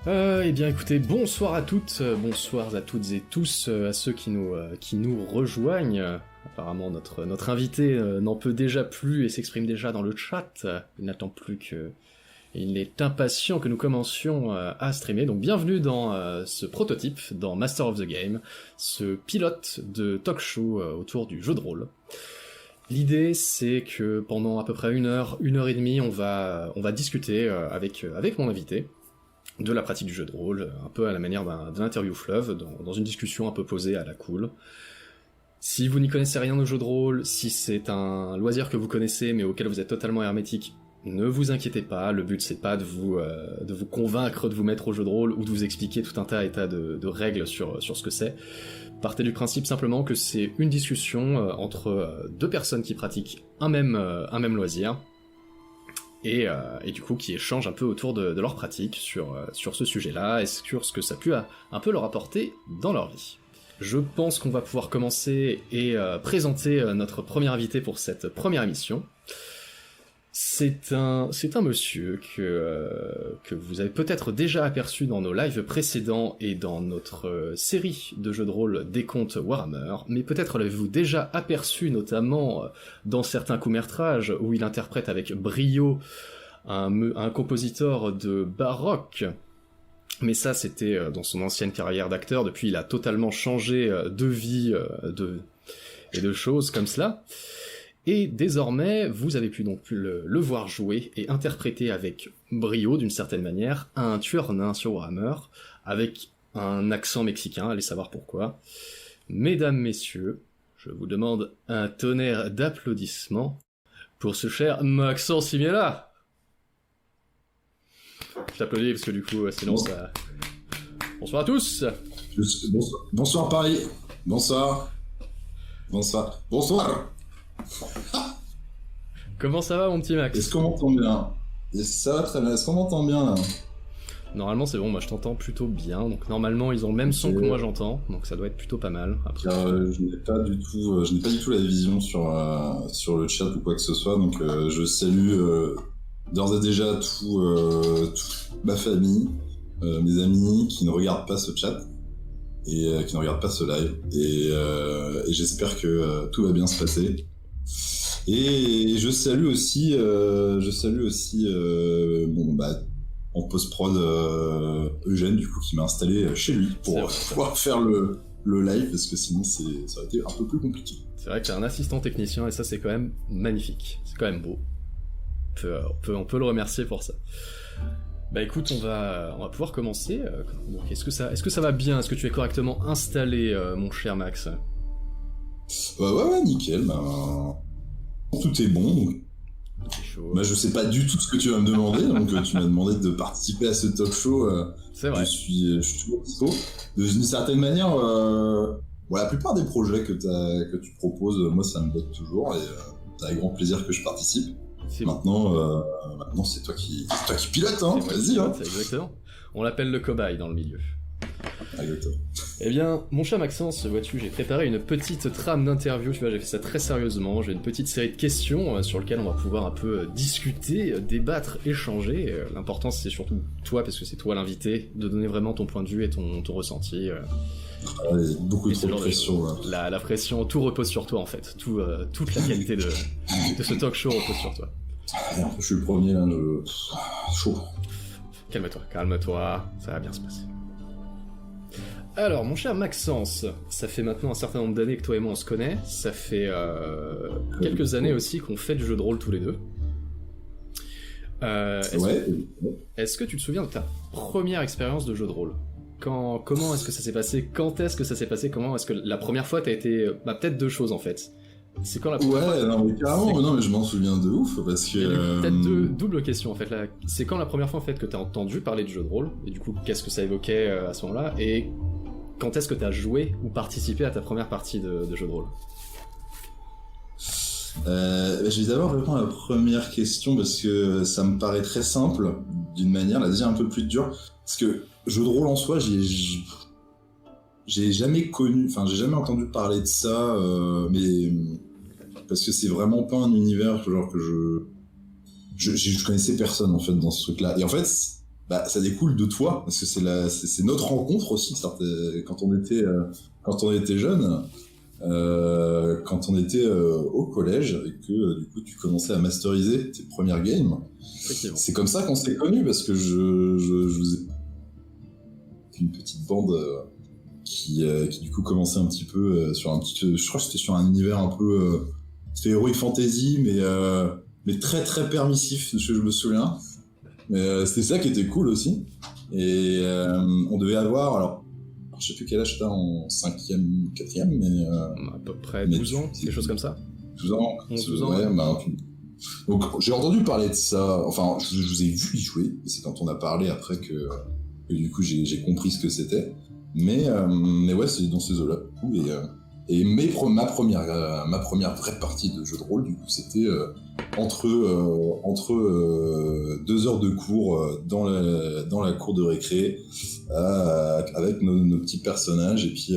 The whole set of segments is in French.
Eh bien écoutez, bonsoir à toutes, bonsoir à toutes et tous, à ceux qui nous rejoignent. Apparemment notre invité n'en peut déjà plus et s'exprime déjà dans le chat. Il n'attend plus que... Il est impatient que nous commencions à streamer, donc bienvenue dans ce prototype, dans Master of the Game, ce pilote de talk show autour du jeu de rôle. L'idée, c'est que pendant à peu près une heure et demie, on va discuter avec mon invité de la pratique du jeu de rôle, un peu à la manière d'un interview fleuve, dans une discussion un peu posée à la cool. Si vous n'y connaissez rien au jeu de rôle, si c'est un loisir que vous connaissez mais auquel vous êtes totalement hermétique, ne vous inquiétez pas, le but c'est pas de vous convaincre de vous mettre au jeu de rôle ou de vous expliquer tout un tas de règles sur ce que c'est. Partez du principe simplement que c'est une discussion entre deux personnes qui pratiquent un même loisir, et du coup qui échangent un peu autour de leur pratique sur ce sujet-là, et sur ce que ça a pu un peu leur apporter dans leur vie. Je pense qu'on va pouvoir commencer et présenter notre premier invité pour cette première émission. C'est un monsieur que vous avez peut-être déjà aperçu dans nos lives précédents et dans notre série de jeux de rôle Décompte Warhammer, mais peut-être l'avez-vous déjà aperçu notamment dans certains courts-métrages où il interprète avec brio un compositeur de baroque. Mais ça, c'était dans son ancienne carrière d'acteur. Depuis, il a totalement changé de vie et de choses comme cela. Et désormais, vous avez pu donc le voir jouer et interpréter avec brio, d'une certaine manière, un tueur nain sur Warhammer, avec un accent mexicain, allez savoir pourquoi. Mesdames, messieurs, je vous demande un tonnerre d'applaudissements pour ce cher Maxence Simiela. Je t'applaudis parce que du coup, sinon ça... Bonsoir à tous. Bonsoir Paris. Bonsoir. Comment ça va mon petit Max? Est-ce qu'on m'entend bien? Ça va très bien, est-ce qu'on m'entend bien là? Normalement c'est bon, moi je t'entends plutôt bien, donc normalement ils ont le même son que moi j'entends, donc ça doit être plutôt pas mal. Après, je n'ai pas du tout la vision sur le chat ou quoi que ce soit, donc je salue d'ores et déjà toute ma famille, mes amis qui ne regardent pas ce chat et qui ne regardent pas ce live, et j'espère que tout va bien se passer. Et je salue aussi en post-prod Eugène du coup qui m'a installé chez lui pour pouvoir faire le live, parce que sinon ça aurait été un peu plus compliqué. C'est vrai que t'as un assistant technicien et ça c'est quand même magnifique, c'est quand même beau. On peut le remercier pour ça. Bah écoute, on va pouvoir commencer. Donc est-ce que ça va bien? Est-ce que tu es correctement installé, mon cher Max? Ouais, nickel. Tout est bon. Donc... C'est chaud. Je sais pas du tout ce que tu vas me demander, donc tu m'as demandé de participer à ce talk show. C'est vrai. Je suis toujours dispo. D'une certaine manière, la plupart des projets que tu proposes, moi ça me botte toujours, et c'est avec grand plaisir que je participe. Maintenant, c'est toi qui pilote, hein. Vas-y, hein. C'est exactement. On l'appelle le cobaye dans le milieu. Exactement. Eh bien, mon cher Maxence, vois-tu, j'ai préparé une petite trame d'interview, tu vois, j'ai fait ça très sérieusement, j'ai une petite série de questions sur lesquelles on va pouvoir un peu discuter, débattre, échanger. L'important c'est surtout toi, parce que c'est toi l'invité, de donner vraiment ton point de vue et ton ressenti. Beaucoup trop de pression. Là. La pression, tout repose sur toi en fait, toute la qualité de ce talk show repose sur toi. Je suis le premier là, chaud. Calme-toi, ça va bien se passer. Alors, mon cher Maxence, ça fait maintenant un certain nombre d'années que toi et moi on se connaît, ça fait quelques années aussi qu'on fait du jeu de rôle tous les deux. Est-ce que tu te souviens de ta première expérience de jeu de rôle? Comment est-ce que ça s'est passé? Quand est-ce que ça s'est passé? Comment est-ce que la première fois t'as été... peut-être deux choses en fait. C'est quand la première fois... non mais carrément, non mais je m'en souviens de ouf, parce que... Peut-être deux doubles questions en fait. Là. C'est quand la première fois en fait que t'as entendu parler du jeu de rôle, et du coup qu'est-ce que ça évoquait à ce moment-là, et quand est-ce que t'as joué ou participé à ta première partie de jeu de rôle? Je vais d'abord répondre à la première question parce que ça me paraît très simple d'une manière, la deuxième un peu plus dure, parce que jeu de rôle en soi, j'ai jamais entendu parler de ça, mais parce que c'est vraiment pas un univers genre que je connaissais personne en fait dans ce truc-là. Et en fait, bah ça découle de toi, parce que c'est notre rencontre aussi, quand on était jeune, quand on était au collège et que du coup tu commençais à masteriser tes premières games. C'est comme ça qu'on s'est connus, parce que je vous ai une petite bande qui du coup commençait un petit peu sur un petit, je crois que c'était sur un univers un peu c'était Heroic Fantasy, mais très très permissif, je me souviens. Mais c'était ça qui était cool aussi. Et on devait avoir, alors je sais plus quel âge t'as en 5e, 4e, mais à peu près 12 ans, quelque chose comme ça. 12 ans, 12 ans. Ouais, donc j'ai entendu parler de ça, enfin je vous ai vu y jouer, et c'est quand on a parlé après que du coup j'ai compris ce que c'était. Mais ouais, c'est dans ces eaux-là. Et ma première vraie partie de jeu de rôle, du coup, c'était entre 2 heures de cours dans la cour de récré, avec nos petits personnages, et puis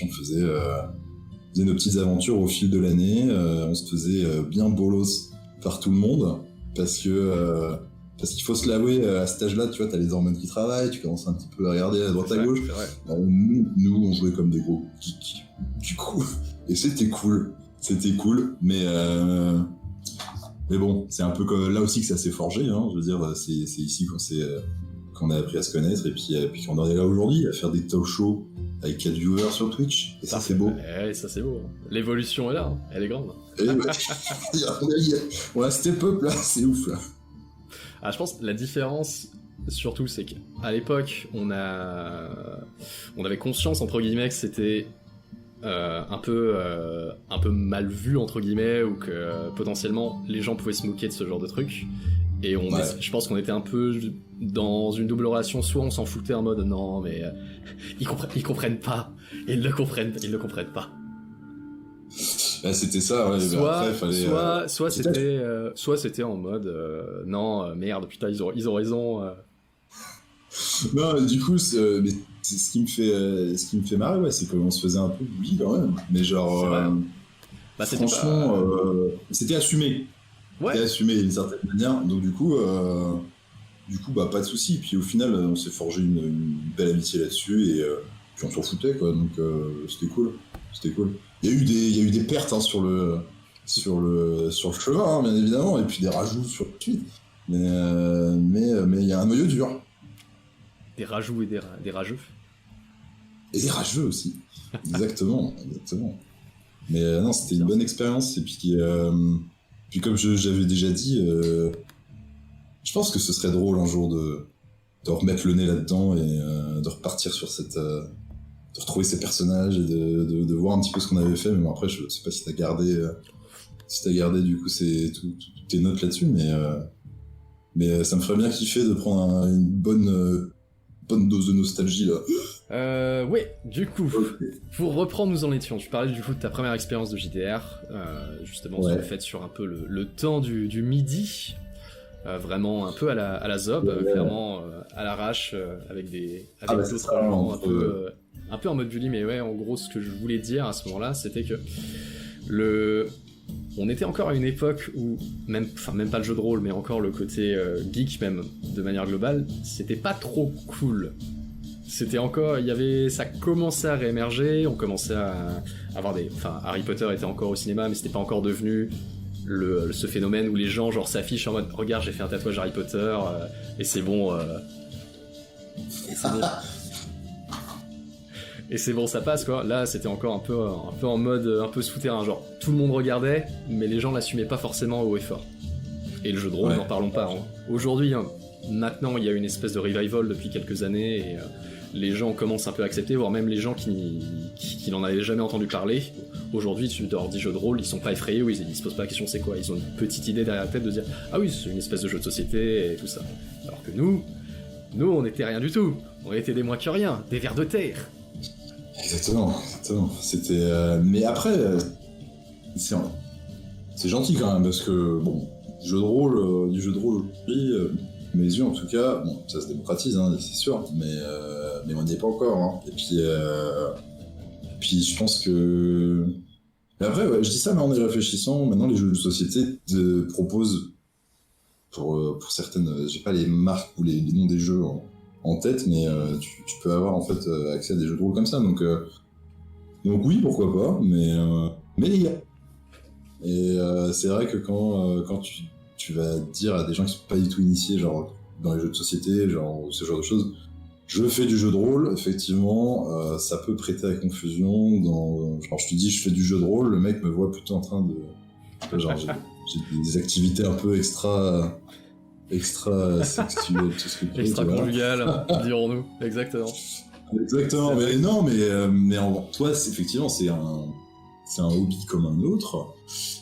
on faisait nos petites aventures au fil de l'année. On se faisait bien bolos par tout le monde, parce qu'il faut se l'avouer, à cet âge-là, tu vois, t'as les hormones qui travaillent, tu commences un petit peu à regarder à droite à gauche. Nous, on jouait comme des gros geeks, du coup, et c'était cool, mais bon, c'est un peu comme là aussi que ça s'est forgé, hein, je veux dire, c'est ici qu'on a appris à se connaître, et puis qu'on en est là aujourd'hui, à faire des talk shows avec 4 viewers sur Twitch, et ça c'est beau. Ouais, ça c'est beau. L'évolution est là, hein. Elle est grande. Et on a step up là, c'est ouf là. Ah, je pense que la différence, surtout, c'est qu'à l'époque, on avait conscience, entre guillemets, que c'était un peu mal vu, entre guillemets, ou que potentiellement les gens pouvaient se moquer de ce genre de truc. Et je pense qu'on était un peu dans une double relation, soit on s'en foutait en mode non, mais ils comprennent pas, ils le comprennent pas. Bah, c'était ça, ouais. Soit c'était en mode non, merde, putain, ils ont raison. Non, du coup, ce qui me fait marrer, ouais, c'est qu'on se faisait un peu oui quand même, mais genre, franchement, c'était assumé. Ouais. C'était assumé d'une certaine manière, donc du coup, bah pas de souci. Puis au final, on s'est forgé une belle amitié là-dessus, et puis on s'en foutait, quoi. Donc c'était cool. Il y a eu des pertes, hein, sur le chemin, hein, bien évidemment, et puis des rajouts sur la suite. Mais il y a un noyau dur. Des rajouts et des rageux. Et des rageux aussi. Exactement. Mais non, c'était une bonne expérience. Et puis comme j'avais déjà dit, je pense que ce serait drôle un jour de remettre le nez là-dedans et de repartir sur de retrouver ces personnages et de voir un petit peu ce qu'on avait fait. Mais bon, après, je sais pas si t'as gardé du coup toutes tes notes là-dessus, mais ça me ferait bien kiffer de prendre une bonne dose de nostalgie là. Ouais, du coup, pour reprendre, nous en étions. Tu parlais du coup de ta première expérience de JDR, justement, sur le fait sur un peu le temps du midi, vraiment un peu à la zob, clairement à l'arrache, avec d'autres gens, un peu en mode bully, mais ouais, en gros, ce que je voulais dire à ce moment-là, c'était que on était encore à une époque où même pas le jeu de rôle, mais encore le côté geek même de manière globale, c'était pas trop cool. C'était encore, ça commençait à réémerger, on commençait à avoir Harry Potter était encore au cinéma, mais c'était pas encore devenu ce phénomène où les gens genre s'affichent en mode regarde, j'ai fait un tatouage Harry Potter et c'est bon. Et c'est bon. Et c'est bon, ça passe quoi. Là, c'était encore un peu en mode un peu souterrain, genre tout le monde regardait, mais les gens l'assumaient pas forcément haut et fort. Et le jeu de rôle, n'en parlons pas. Hein. Aujourd'hui, maintenant, il y a une espèce de revival depuis quelques années et les gens commencent un peu à accepter, voire même les gens qui n'en avaient jamais entendu parler. Aujourd'hui, tu leur dis jeu de rôle, ils sont pas effrayés ou ils se posent pas la question c'est quoi. Ils ont une petite idée derrière la tête de dire ah oui, c'est une espèce de jeu de société et tout ça. Alors que nous, on était rien du tout. On était des moins que rien, des vers de terre. Exactement. C'était. Mais après, c'est gentil quand même parce que bon, du jeu de rôle aujourd'hui, mes yeux en tout cas, bon, ça se démocratise, hein, c'est sûr, mais on n'y est pas encore. Hein. Et puis je pense que. Mais après, ouais, je dis ça, mais en y réfléchissant, maintenant les jeux de société te proposent pour certaines, j'ai pas les marques ou les noms des jeux en tête, mais tu peux avoir en fait accès à des jeux de rôle comme ça, donc oui, pourquoi pas, mais les gars. Et c'est vrai que quand tu vas dire à des gens qui sont pas du tout initiés, genre dans les jeux de société, genre ce genre de choses, je fais du jeu de rôle, effectivement, ça peut prêter à confusion. Genre, je te dis, je fais du jeu de rôle, le mec me voit plutôt en train de, genre, j'ai des activités un peu extra sexuelles, tout ce que tu veux, Extra conjugal, dirons-nous, exactement. Exactement, mais non, mais en toi, effectivement, c'est un hobby comme un autre,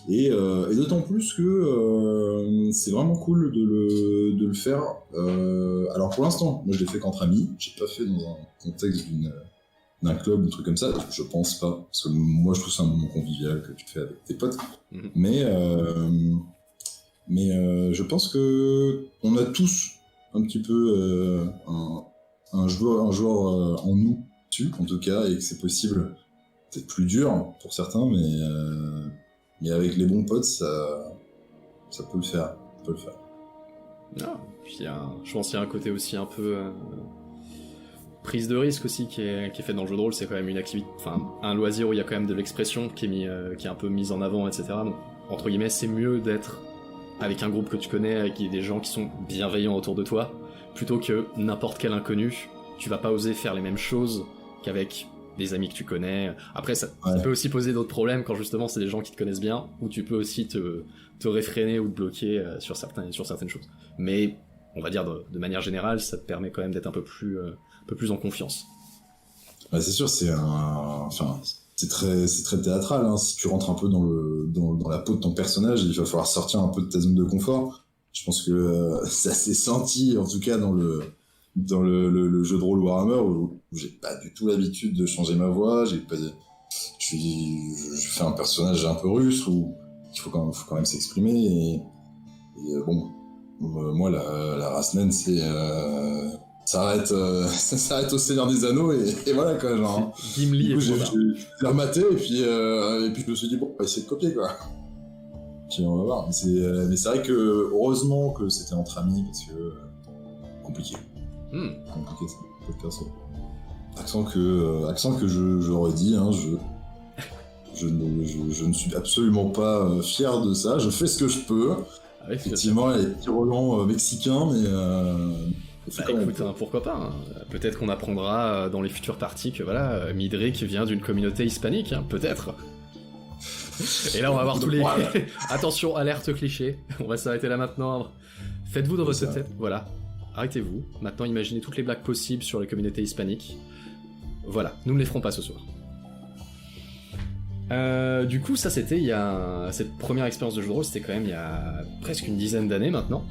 et d'autant plus que c'est vraiment cool de le faire. Alors pour l'instant, moi je l'ai fait qu'entre amis, j'ai pas fait dans un contexte d'un club, un truc comme ça, je pense pas, parce que moi je trouve ça un moment convivial que tu fais avec tes potes, mais je pense que on a tous un petit peu un joueur en nous dessus, en tout cas, et que c'est possible. C'est plus dur pour certains, mais avec les bons potes, ça peut le faire. Ah, puis je pense qu'il y a un côté aussi un peu prise de risque aussi qui est fait dans le jeu de rôle. C'est quand même une activité, enfin un loisir où il y a quand même de l'expression qui est un peu mise en avant, etc. Donc entre guillemets, c'est mieux d'être avec un groupe que tu connais, avec des gens qui sont bienveillants autour de toi, plutôt que n'importe quel inconnu. Tu vas pas oser faire les mêmes choses qu'avec des amis que tu connais. Après, ça peut aussi poser d'autres problèmes quand justement c'est des gens qui te connaissent bien, ou tu peux aussi te réfréner ou te bloquer sur certaines choses. Mais on va dire de manière générale, ça te permet quand même d'être un peu plus en confiance. Bah, c'est sûr, c'est très théâtral, hein. Si tu rentres un peu dans la peau de ton personnage, il va falloir sortir un peu de ta zone de confort. Je pense que ça s'est senti, en tout cas dans le jeu de rôle Warhammer, où j'ai pas du tout l'habitude de changer ma voix, je fais un personnage un peu russe où il faut quand même s'exprimer, et bon, moi la race naine, c'est ça s'arrête au Seigneur des Anneaux, et voilà quoi, genre. Gimli, du coup, j'ai rematé, et puis je me suis dit bon, on va essayer de copier quoi. Puis on va voir, mais c'est vrai que heureusement que c'était entre amis, parce que compliqué ça, perso. Accent que je redis, hein, je ne suis absolument pas fier de ça, je fais ce que je peux. Ah oui, effectivement, il y a des petits relents mexicains, mais écoute, pourquoi pas, hein. Peut-être qu'on apprendra dans les futures parties que voilà, Midrick vient d'une communauté hispanique, hein, peut-être. Et là on va voir tous les... Attention, alerte cliché, on va s'arrêter là maintenant. Faites-vous dans votre tête, voilà. Arrêtez-vous, maintenant imaginez toutes les blagues possibles sur les communautés hispaniques. Voilà, nous ne les ferons pas ce soir. Du coup, ça c'était cette première expérience de jeu de rôle, c'était quand même il y a presque une dizaine d'années maintenant.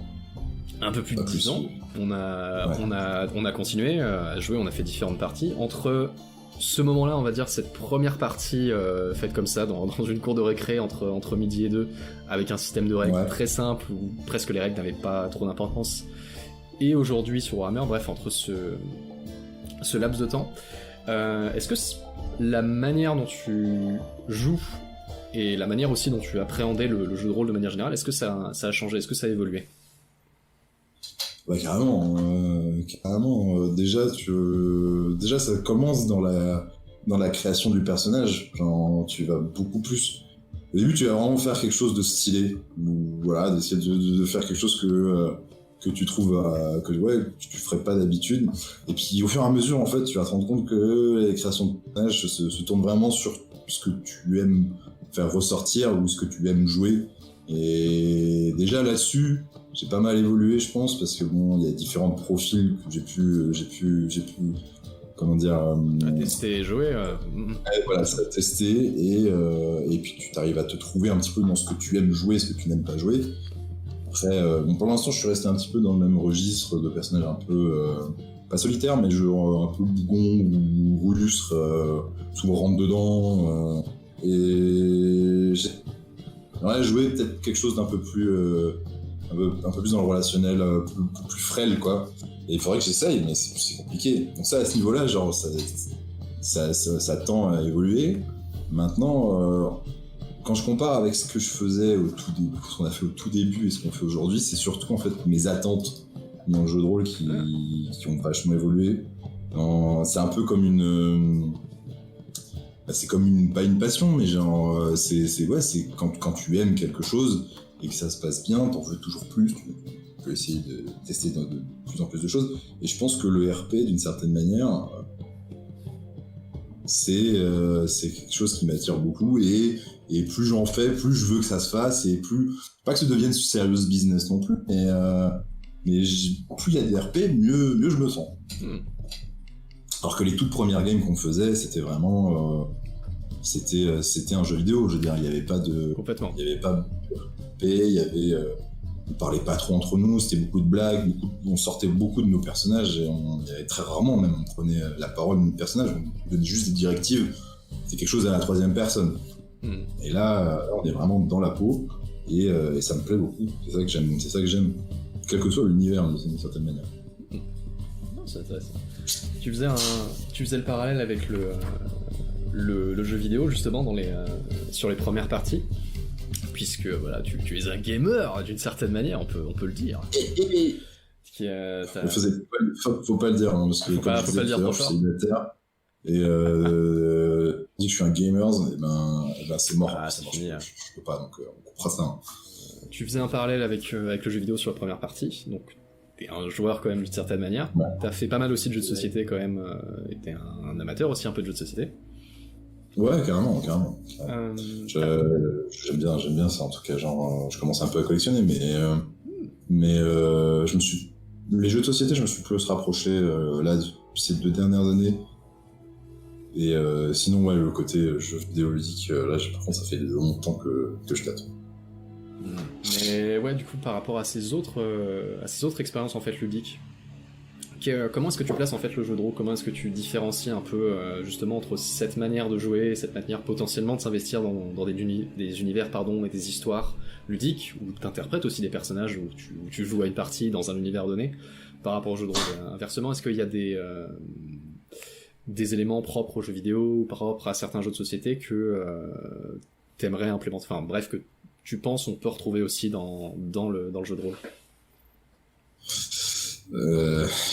Un peu plus de 10 ans. On a continué à jouer, on a fait différentes parties. Entre ce moment-là, on va dire cette première partie faite comme ça, dans une cour de récré entre midi et 2, avec un système de règles très simple, où presque les règles n'avaient pas trop d'importance. Et aujourd'hui sur Warhammer, bref, entre ce laps de temps, est-ce que la manière dont tu joues et la manière aussi dont tu appréhendais le jeu de rôle de manière générale, est-ce que ça a changé, est-ce que ça a évolué? Ouais, carrément. Déjà, ça commence dans la création du personnage. Genre, tu vas beaucoup plus. Au début, tu vas vraiment faire quelque chose de stylé, ou voilà, d'essayer de faire quelque chose que tu trouves que tu ferais pas d'habitude. Et puis au fur et à mesure, en fait, tu vas te rendre compte que les créations de personnages se tournent vraiment sur ce que tu aimes faire ressortir ou ce que tu aimes jouer. Et déjà là-dessus, j'ai pas mal évolué, je pense, parce que bon, il y a différents profils que j'ai pu comment dire, tester et jouer. Voilà, ça a testé, et puis tu t'arrives à te trouver un petit peu dans ce que tu aimes jouer, ce que tu n'aimes pas jouer. Après, pour l'instant, je suis resté un petit peu dans le même registre de personnages un peu pas solitaire, mais genre un peu bougon ou rustre, souvent rentre dedans, et j'aimerais jouer peut-être quelque chose d'un peu plus un peu plus dans le relationnel, plus frêle, quoi. Et il faudrait que j'essaye, mais c'est compliqué. Donc ça, à ce niveau-là, genre ça tend à évoluer. Maintenant, quand je compare avec ce que je faisais au tout début, ce qu'on a fait au tout début et ce qu'on fait aujourd'hui, c'est surtout en fait mes attentes dans le jeu de rôle qui ont vachement évolué. C'est un peu comme c'est comme pas une passion, mais genre c'est quand tu aimes quelque chose et que ça se passe bien, t'en veux toujours plus, tu peux essayer de tester de plus en plus de choses. Et je pense que le RP, d'une certaine manière, c'est quelque chose qui m'attire beaucoup, et plus j'en fais, plus je veux que ça se fasse, et plus, pas que ça devienne serious business non plus, mais plus il y a des RP, mieux je me sens. Alors que les toutes premières games qu'on faisait, c'était vraiment c'était un jeu vidéo, je veux dire, il n'y avait pas de Complètement. il y avait pas de RP, il y avait on parlait pas trop entre nous, c'était beaucoup de blagues, on sortait beaucoup de nos personnages, et il y avait très rarement même, on prenait la parole de nos personnages, on donnait juste des directives, c'était quelque chose à la troisième personne. Et là, on est vraiment dans la peau, et ça me plaît beaucoup, c'est ça que j'aime, quel que soit l'univers d'une certaine manière. Non, c'est intéressant. Tu faisais le parallèle avec le jeu vidéo justement sur les premières parties, puisque voilà, tu es un gamer d'une certaine manière, on peut le dire. Faut pas le dire, hein, parce que faut pas le dire trop je suis fort. célibataire, et dis que je suis un gamer, et ben c'est mort, C'est fini. Je peux pas, donc on comprend ça. Hein. Tu faisais un parallèle avec le jeu vidéo sur la première partie, donc t'es un joueur quand même d'une certaine manière. Ouais. T'as fait pas mal aussi de jeux de société quand même, et t'es un amateur aussi un peu de jeux de société. Ouais, carrément. J'aime bien ça, en tout cas, genre, je commence un peu à collectionner, mais les jeux de société, je me suis plus rapproché, là, ces 2 dernières années. Et sinon, ouais, le côté jeu vidéo ludique, là, par contre, ça fait longtemps que je t'attends. Mais ouais, du coup, par rapport à ces autres expériences en fait ludiques, comment est-ce que tu places en fait le jeu de rôle? Comment est-ce que tu différencies un peu justement entre cette manière de jouer et cette manière potentiellement de s'investir dans des univers et des histoires ludiques, où tu interprètes aussi des personnages, où tu joues à une partie dans un univers donné, par rapport au jeu de rôle? Inversement, est-ce qu'il y a des éléments propres aux jeux vidéo ou propres à certains jeux de société que t'aimerais implémenter, enfin bref, que tu penses on peut retrouver aussi dans le jeu de rôle?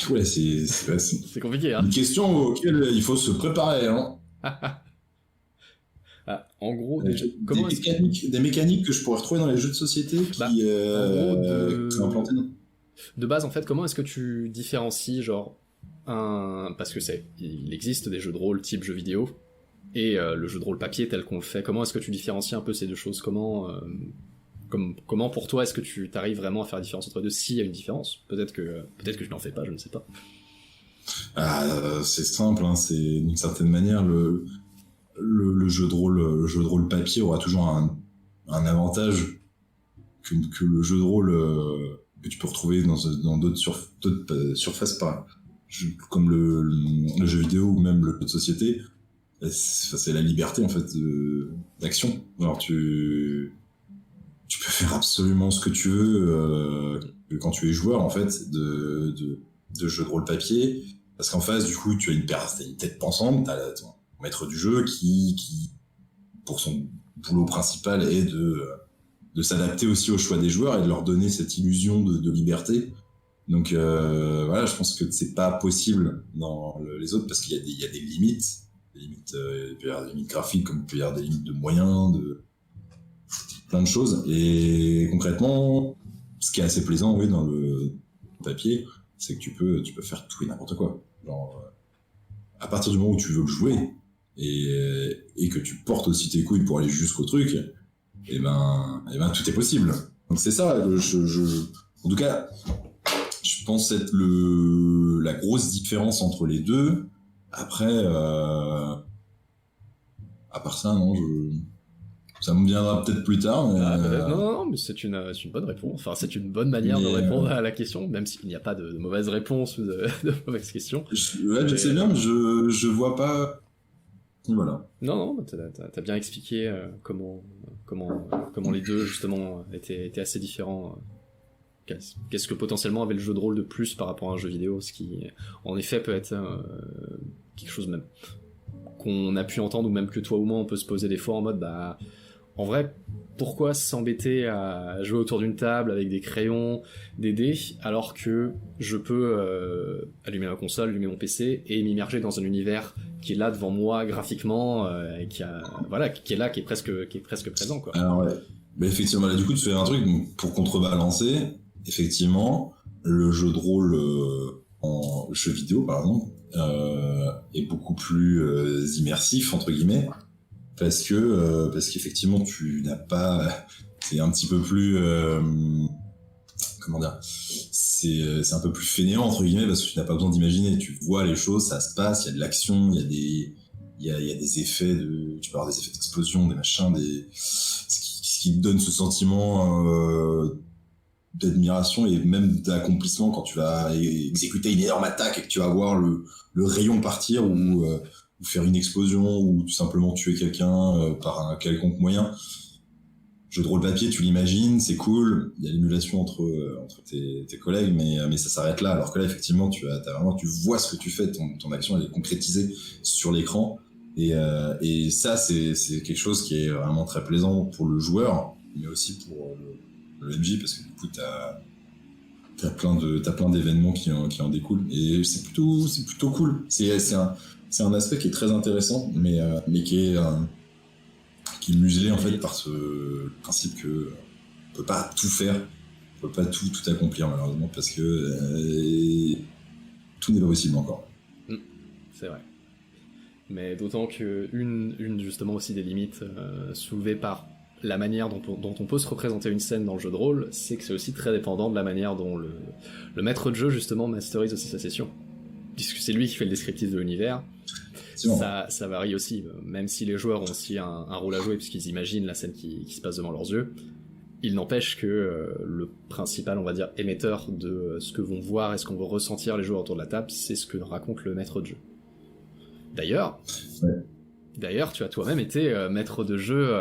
Ouais, c'est compliqué, hein. Une question auquel il faut se préparer, hein. En gros, des mécaniques que je pourrais retrouver dans les jeux de société qui sont implantées. De base, en fait, comment est-ce que tu différencies, genre, parce que il existe des jeux de rôle type jeux vidéo, et le jeu de rôle papier tel qu'on le fait, comment est-ce que tu différencies un peu ces deux choses? Comment pour toi est-ce que tu t'arrives vraiment à faire la différence entre les deux, s'il y a une différence? Peut-être que je n'en fais pas, je ne sais pas. C'est simple, hein, c'est d'une certaine manière le jeu de rôle papier aura toujours un avantage que le jeu de rôle que tu peux retrouver dans d'autres surfaces, comme le jeu vidéo ou même le jeu de société. C'est la liberté en fait d'action. Alors tu peux faire absolument ce que tu veux quand tu es joueur en fait de jeu de rôle papier, parce qu'en face du coup tu as une tête pensante, t'as ton maître du jeu qui pour son boulot principal est de s'adapter aussi aux choix des joueurs et de leur donner cette illusion de liberté. Donc voilà, je pense que c'est pas possible dans les autres, parce qu'il y a des limites. Il peut y avoir des limites graphiques, comme il peut y avoir des limites de moyens, de plein de choses. Et concrètement, ce qui est assez plaisant, oui, dans le papier, c'est que tu peux faire tout et n'importe quoi. Genre, à partir du moment où tu veux le jouer et que tu portes aussi tes couilles pour aller jusqu'au truc, et ben tout est possible. Donc c'est ça, en tout cas, je pense être la grosse différence entre les deux. Après, à part ça, non, ça me viendra peut-être plus tard. Mais non, mais c'est une bonne réponse. Enfin, c'est une bonne manière de répondre à la question, même s'il n'y a pas de mauvaise réponse ou de mauvaise question. Je sais bien, mais je vois pas. Voilà. Non, t'as bien expliqué comment les deux justement étaient assez différents. Qu'est-ce que potentiellement avait le jeu de rôle de plus par rapport à un jeu vidéo, ce qui en effet peut être quelque chose même qu'on a pu entendre, ou même que toi ou moi on peut se poser des fois en mode en vrai, pourquoi s'embêter à jouer autour d'une table avec des crayons, des dés, alors que je peux allumer ma console, allumer mon PC et m'immerger dans un univers qui est là devant moi graphiquement et qui est là, qui est presque présent, quoi. Alors ouais. Mais effectivement, là du coup tu fais un truc donc, pour contrebalancer. Effectivement, le jeu de rôle en jeu vidéo par exemple est beaucoup plus immersif entre guillemets. Parce qu'effectivement tu n'as pas, c'est un petit peu plus comment dire, c'est un peu plus fainéant entre guillemets parce que tu n'as pas besoin d'imaginer, tu vois les choses, ça se passe, il y a de l'action, il y a des effets tu peux avoir des effets d'explosion, des machins, ce qui te donne ce sentiment d'admiration et même d'accomplissement quand tu vas exécuter une énorme attaque et que tu vas voir le rayon partir ou faire une explosion ou tout simplement tuer quelqu'un par un quelconque moyen. Jeu de rôle papier, tu l'imagines, c'est cool, il y a l'émulation entre tes collègues, mais ça s'arrête là. Alors que là, effectivement, tu vois ce que tu fais, ton action elle est concrétisée sur l'écran, et ça c'est quelque chose qui est vraiment très plaisant pour le joueur, mais aussi pour le MJ parce que du coup t'as plein d'événements qui en découlent, et c'est plutôt cool. C'est un aspect qui est très intéressant, mais qui est muselé en fait par ce principe que on peut pas tout faire, on peut pas tout accomplir malheureusement parce que tout n'est pas possible encore. C'est vrai. Mais d'autant que une justement aussi des limites soulevées par la manière dont on peut se représenter une scène dans le jeu de rôle, c'est que c'est aussi très dépendant de la manière dont le maître de jeu justement masterise aussi sa session. Puisque c'est lui qui fait le descriptif de l'univers, ça varie aussi, même si les joueurs ont aussi un rôle à jouer puisqu'ils imaginent la scène qui se passe devant leurs yeux, il n'empêche que le principal, on va dire, émetteur de ce que vont voir et ce qu'on va ressentir les joueurs autour de la table, c'est ce que raconte le maître de jeu. D'ailleurs, tu as toi-même été maître de jeu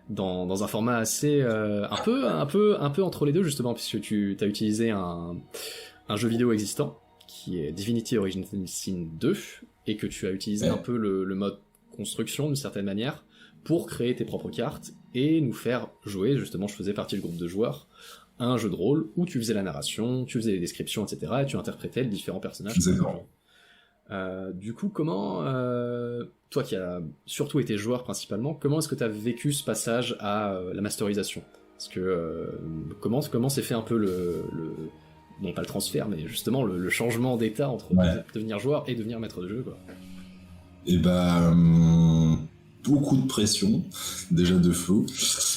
dans un format assez un peu entre les deux justement, puisque tu as utilisé un jeu vidéo existant qui est Divinity Original Sin 2, et que tu as utilisé un peu le mode construction d'une certaine manière pour créer tes propres cartes et nous faire jouer, justement je faisais partie du groupe de joueurs, à un jeu de rôle où tu faisais la narration, tu faisais les descriptions, etc. et tu interprétais les différents personnages. Du coup, comment, toi qui as surtout été joueur principalement, comment est-ce que tu as vécu ce passage à la masterisation ? Parce que comment s'est fait un peu non pas le transfert, mais justement le changement d'état entre devenir joueur et devenir maître de jeu, quoi. Et beaucoup de pression, déjà de flou.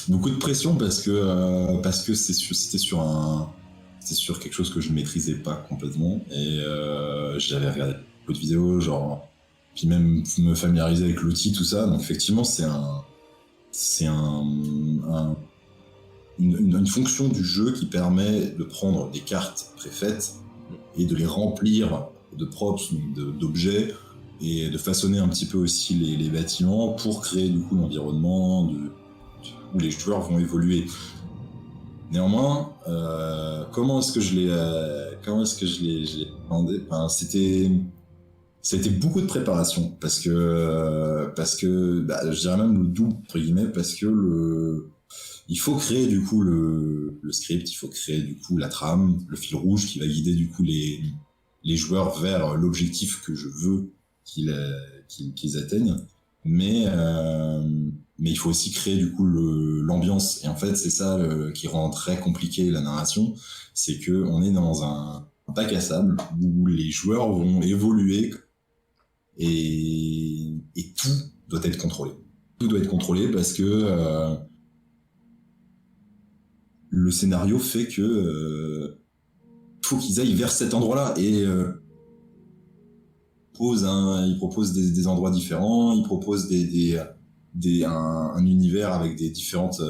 Beaucoup de pression parce que c'était sur quelque chose que je ne maîtrisais pas complètement. Et j'avais regardé beaucoup de vidéos, genre, puis même me familiariser avec l'outil, tout ça. Donc effectivement, c'est une fonction du jeu qui permet de prendre des cartes préfaites et de les remplir de props, d'objets, et de façonner un petit peu aussi les bâtiments pour créer du coup l'environnement où les joueurs vont évoluer. Néanmoins, comment est-ce que je l'ai demandé ? C'était beaucoup de préparation parce que je dirais même le double entre guillemets, parce que il faut créer du coup le script, il faut créer du coup la trame, le fil rouge qui va guider du coup les joueurs vers l'objectif que je veux qu'ils atteignent. Mais il faut aussi créer du coup l'ambiance. Et en fait, c'est ça qui rend très compliqué la narration, c'est que on est dans un bac à sable où les joueurs vont évoluer et tout doit être contrôlé. Tout doit être contrôlé parce que le scénario fait que faut qu'ils aillent vers cet endroit-là, et il propose des endroits différents, il propose un univers avec des différentes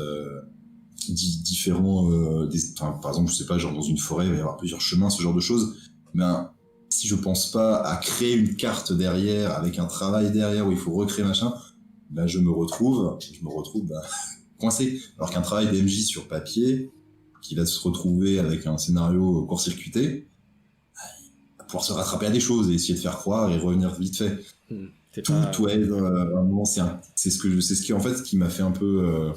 par exemple, je sais pas, genre dans une forêt il va y avoir plusieurs chemins, ce genre de choses. Ben si je pense pas à créer une carte derrière avec un travail derrière où il faut recréer machin, ben je me retrouve coincé. Alors qu'un travail d'MJ sur papier qui va se retrouver avec un scénario court-circuité, il va pouvoir se rattraper à des choses et essayer de faire croire et revenir vite fait. Vraiment, c'est ce qui en fait qui m'a fait un peu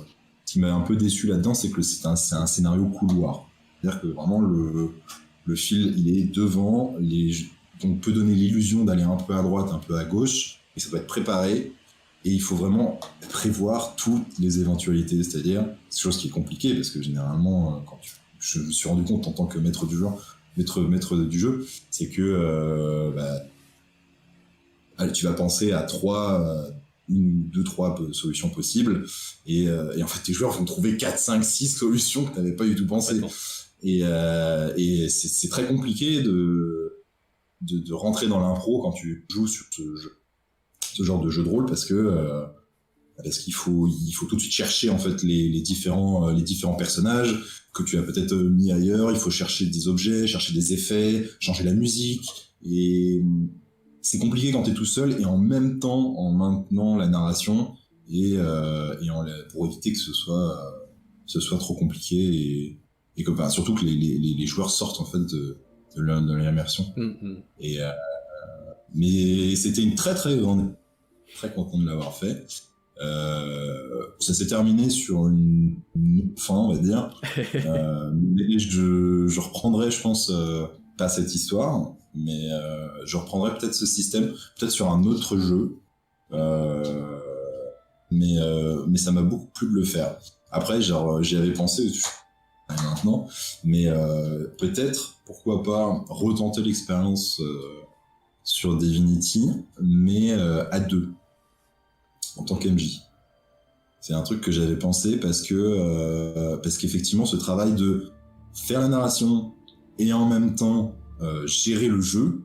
qui m'a un peu déçu là-dedans, c'est que c'est un scénario couloir. C'est-à-dire que vraiment le fil il est devant, on peut donner l'illusion d'aller un peu à droite, un peu à gauche, et ça doit être préparé. Et il faut vraiment prévoir toutes les éventualités, c'est-à-dire, c'est chose qui est compliquée, parce que généralement, je me suis rendu compte en tant que maître du jeu, c'est que tu vas penser à deux, trois solutions possibles, et en fait, tes joueurs vont trouver 4, 5, 6 solutions que tu n'avais pas du tout pensé. Et c'est très compliqué de rentrer dans l'impro quand tu joues sur ce genre de jeu de rôle, parce qu'il faut tout de suite chercher en fait les différents personnages que tu as peut-être mis ailleurs. Il faut chercher des objets, chercher des effets, changer la musique, et c'est compliqué quand t'es tout seul, et en même temps en maintenant la narration pour éviter que ce soit trop compliqué, et que surtout que les joueurs sortent en fait de l'immersion. Mais c'était une très très grande, très content de l'avoir fait. Ça s'est terminé sur une fin, on va dire. Mais je reprendrai, je pense, pas cette histoire, mais je reprendrai peut-être ce système, peut-être sur un autre jeu. Mais ça m'a beaucoup plu de le faire. Après, j'y avais pensé maintenant, mais peut-être, pourquoi pas, retenter l'expérience sur Divinity, mais à deux, en tant qu'MJ. C'est un truc que j'avais pensé parce qu'effectivement, ce travail de faire la narration et en même temps gérer le jeu,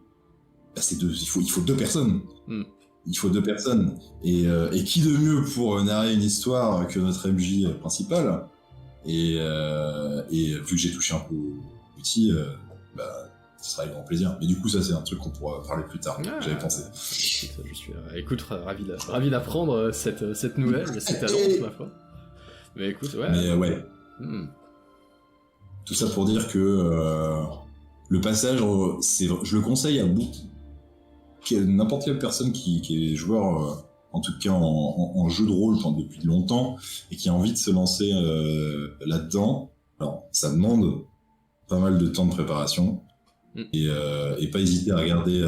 il faut deux personnes. Il faut deux personnes. Et qui de mieux pour narrer une histoire que notre MJ principal. Et vu que j'ai touché un peu au outil, ce sera avec grand plaisir. Mais du coup, ça, c'est un truc qu'on pourra parler plus tard, que j'avais pensé. Écoute, je suis ravi d'apprendre cette nouvelle, cette annonce, ma foi. Mais écoute, ouais. Mais ouais. Tout ça pour dire que le passage, je le conseille à n'importe quelle personne qui est joueur, en tout cas en jeu de rôle depuis longtemps, et qui a envie de se lancer là-dedans. Alors, ça demande pas mal de temps de préparation. Et pas hésiter à regarder,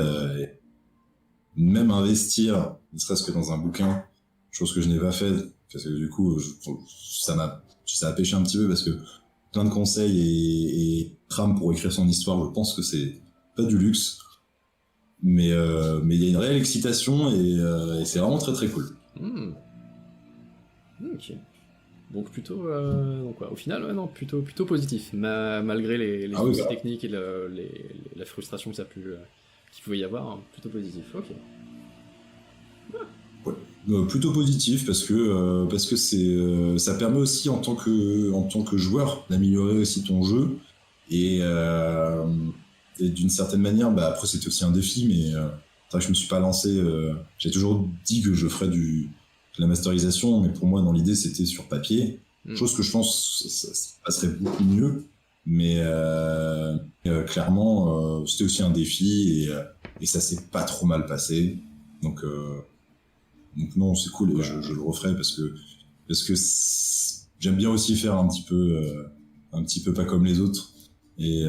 même investir, ne serait-ce que dans un bouquin, chose que je n'ai pas faite, parce que du coup, ça a pêché un petit peu, parce que plein de conseils et trames pour écrire son histoire, je pense que c'est pas du luxe, mais il y a une réelle excitation, et c'est vraiment très très cool. Ok. Donc plutôt, au final, non, plutôt positif, malgré les soucis techniques et la frustration que qu'il pouvait y avoir, hein, plutôt positif. Ok. Ouais. Plutôt positif parce que ça permet aussi en tant que joueur d'améliorer aussi ton jeu, et d'une certaine manière, après c'était aussi un défi, mais c'est vrai que je me suis pas lancé. J'ai toujours dit que je ferais de la masterisation, mais pour moi, dans l'idée, c'était sur papier. Chose que je pense ça passerait beaucoup mieux, mais clairement, c'était aussi un défi, et ça s'est pas trop mal passé. Donc non, c'est cool, et je le referai parce que j'aime bien aussi faire un petit peu pas comme les autres, et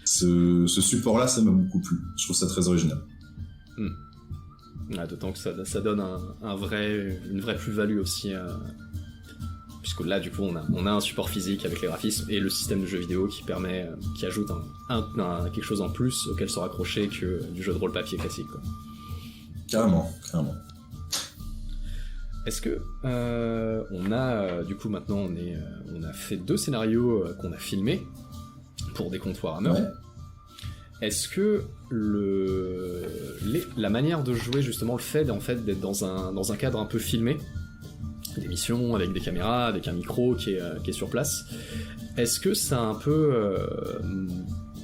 ce support-là, ça m'a beaucoup plu. Je trouve ça très original. D'autant que ça donne une vraie plus-value aussi, puisque là du coup on a un support physique avec les graphismes et le système de jeu vidéo qui ajoute quelque chose en plus auquel se raccrocher que du jeu de rôle papier classique, quoi. Carrément. Est-ce que on a du coup maintenant on a fait 2 scénarios qu'on a filmés pour des comptoirs à meurtre. Est-ce que la manière de jouer, justement, le fait en fait d'être dans un cadre un peu filmé, des missions avec des caméras, avec un micro qui est sur place, est-ce que ça a un peu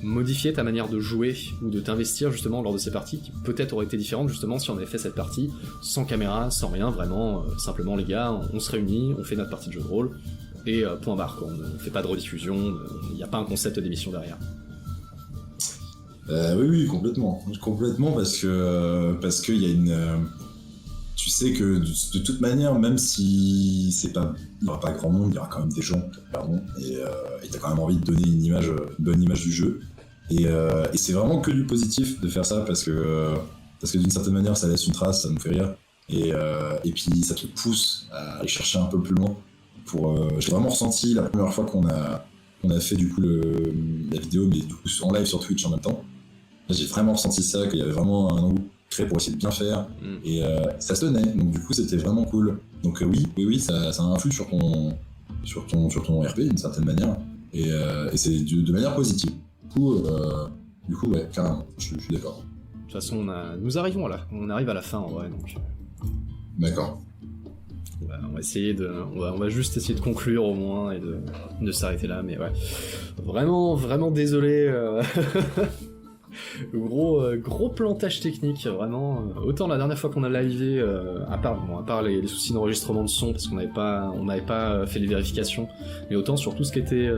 modifié ta manière de jouer ou de t'investir justement lors de ces parties, qui peut-être auraient été différentes justement si on avait fait cette partie sans caméra, sans rien, vraiment simplement les gars, on se réunit, on fait notre partie de jeu de rôle et point barre, quoi. On ne fait pas de rediffusion, il n'y a pas un concept d'émission derrière. Oui, complètement. Complètement, parce que il y a une... tu sais que de toute manière, même si c'est pas, il n'y aura pas grand monde, il y aura quand même des gens, pardon, et t'as quand même envie de donner une bonne image du jeu. Et c'est vraiment que du positif de faire ça, parce que d'une certaine manière, ça laisse une trace, ça nous fait rire. Et puis ça te pousse à aller chercher un peu plus loin. J'ai vraiment ressenti la première fois qu'on a fait du coup la vidéo, mais du coup en live sur Twitch en même temps. J'ai vraiment ressenti ça, qu'il y avait vraiment un engouement pour essayer de bien faire, et ça se tenait, donc du coup c'était vraiment cool. Donc oui, ça influe sur ton RP d'une certaine manière, et c'est de manière positive. Du coup ouais, carrément, je suis d'accord. De toute façon, nous arrivons on arrive à la fin en vrai, donc... D'accord. On va essayer on va juste essayer de conclure au moins et de s'arrêter là, mais ouais. Vraiment désolé. Gros plantage technique, vraiment. Autant la dernière fois qu'on a livé, à part les soucis d'enregistrement de son, parce qu'on n'avait pas fait les vérifications, mais autant sur tout ce qui était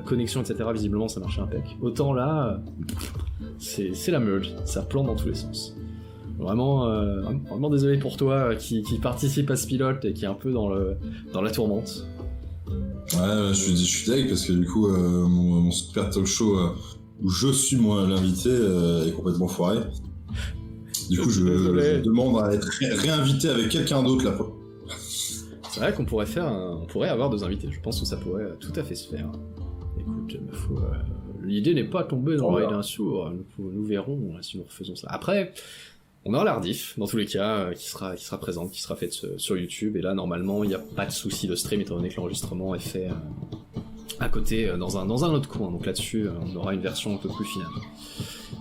connexion, etc., visiblement ça marchait impec. Autant là, c'est la meule, ça plante dans tous les sens. Vraiment désolé pour toi qui participe à ce pilote et qui est un peu dans la tourmente. Ouais, je suis deg parce que du coup, mon super talk show où je suis moi l'invité est complètement foiré. Du coup, je demande à être réinvité avec quelqu'un d'autre là. C'est vrai qu'on pourrait avoir 2 invités. Je pense que ça pourrait tout à fait se faire. Écoute, l'idée n'est pas tombée dans l'oreille d'un sourd. Nous verrons si nous refaisons ça. Après, on aura la rediff, dans tous les cas, qui sera présente, qui sera faite sur YouTube, et là, normalement, il n'y a pas de souci de stream, étant donné que l'enregistrement est fait à côté, dans un autre coin, donc là-dessus, on aura une version un peu plus finale.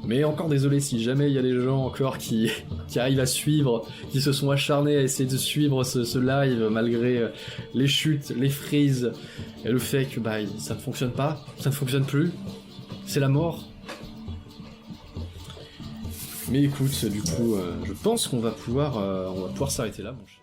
Mais encore désolé si jamais il y a des gens encore qui arrivent à suivre, qui se sont acharnés à essayer de suivre ce live, malgré les chutes, les freezes, et le fait que ça ne fonctionne pas, ça ne fonctionne plus, c'est la mort. Mais écoute, du coup, je pense qu'on va pouvoir s'arrêter là, mon cher.